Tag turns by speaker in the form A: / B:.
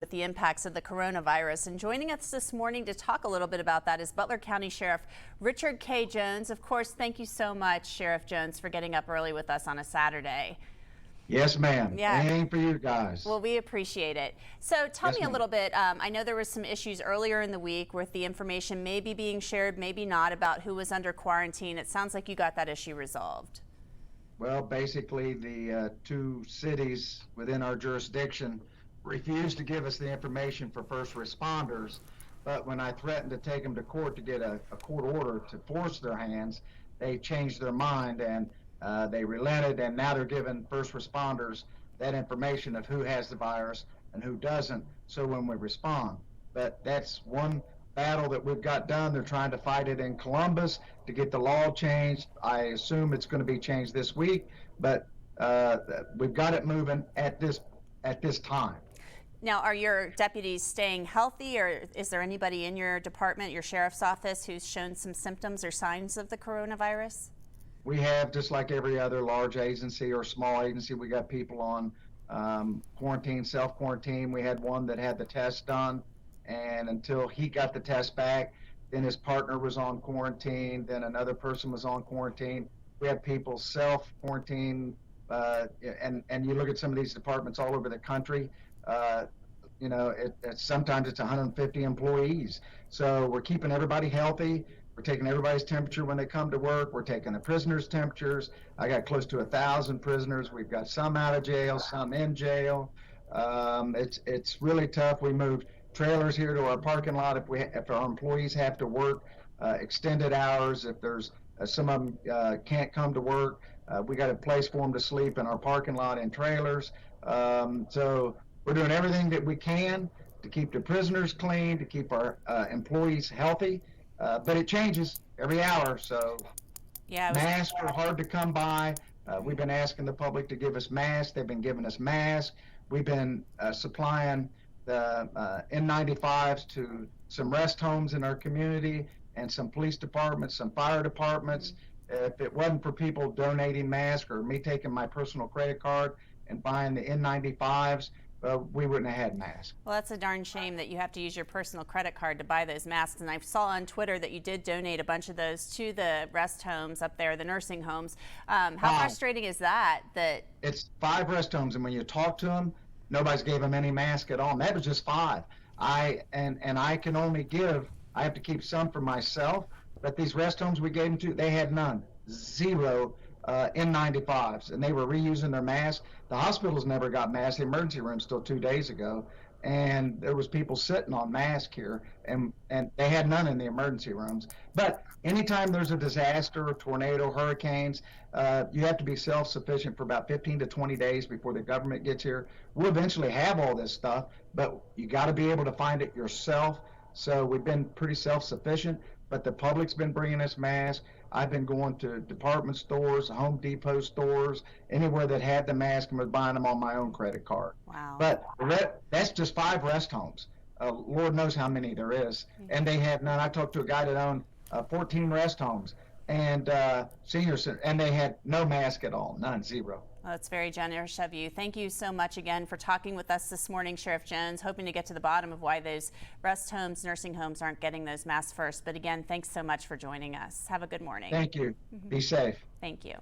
A: with the impacts of the coronavirus. And joining us this morning to talk a little bit about that is Butler County Sheriff Richard K. Jones. Of course, thank you so much, Sheriff Jones, for getting up early with us on a Saturday.
B: Yes, ma'am.
A: Yeah.
B: Anything for you guys.
A: Well, we appreciate it. So tell
B: Yes,
A: me a little bit, I know there was some issues earlier in the week with the information maybe being shared, maybe not, about who was under quarantine. It sounds like you got that issue resolved.
B: Well, basically, the two cities within our jurisdiction refused to give us the information for first responders, but when I threatened to take them to court to get a court order to force their hands, they changed their mind and they relented, and now they're giving first responders that information of who has the virus and who doesn't, so when we respond. But that's one battle that we've got done. They're trying to fight it in Columbus to get the law changed. I assume it's going to be changed this week, but we've got it moving at this time.
A: Now, are your deputies staying healthy, or is there anybody in your department, your sheriff's office, who's shown some symptoms or signs of the coronavirus?
B: We have, just like every other large agency or small agency, we got people on quarantine, self-quarantine. We had one that had the test done, and until he got the test back, then his partner was on quarantine, then another person was on quarantine. We have people self-quarantine, and you look at some of these departments all over the country, sometimes it's 150 employees. So we're keeping everybody healthy. We're taking everybody's temperature when they come to work. We're taking the prisoners' temperatures. I got close to 1,000 prisoners. We've got some out of jail, some in jail. It's really tough. We moved trailers here to our parking lot if our employees have to work extended hours. If there's some of them can't come to work, we got a place for them to sleep in our parking lot in trailers. So we're doing everything that we can to keep the prisoners clean, to keep our employees healthy. But it changes every hour, so
A: yeah,
B: masks are hard to come by. We've been asking the public to give us masks. They've been giving us masks. We've been supplying the N95s to some rest homes in our community and some police departments, some fire departments. If it wasn't for people donating masks or me taking my personal credit card and buying the N95s, we wouldn't have had masks.
A: Well, that's a darn shame that you have to use your personal credit card to buy those masks. And I saw on Twitter that you did donate a bunch of those to the rest homes up there, the nursing homes. How frustrating is that?
B: It's 5 rest homes, and when you talk to them, nobody's gave them any mask at all. And that was just 5. I can only give. I have to keep some for myself. But these rest homes we gave them to, they had none, 0 N95s, and they were reusing their masks. The hospitals never got masks. The emergency room still 2 days ago, and there was people sitting on masks here, and they had none in the emergency rooms. But anytime there's a disaster, a tornado, hurricanes, you have to be self-sufficient for about 15 to 20 days before the government gets here. We'll eventually have all this stuff, but you got to be able to find it yourself. So we've been pretty self-sufficient, but the public's been bringing us masks. I've been going to department stores, Home Depot stores, anywhere that had the mask, and was buying them on my own credit card.
A: Wow.
B: But that's just 5 rest homes. Lord knows how many there is. And they had none. I talked to a guy that owned 14 rest homes and seniors, and they had no mask at all, none, 0.
A: Well, that's very generous of you. Thank you so much again for talking with us this morning, Sheriff Jones, hoping to get to the bottom of why those rest homes, nursing homes aren't getting those masks first. But again, thanks so much for joining us. Have a good morning.
B: Thank you. Be safe.
A: Thank you.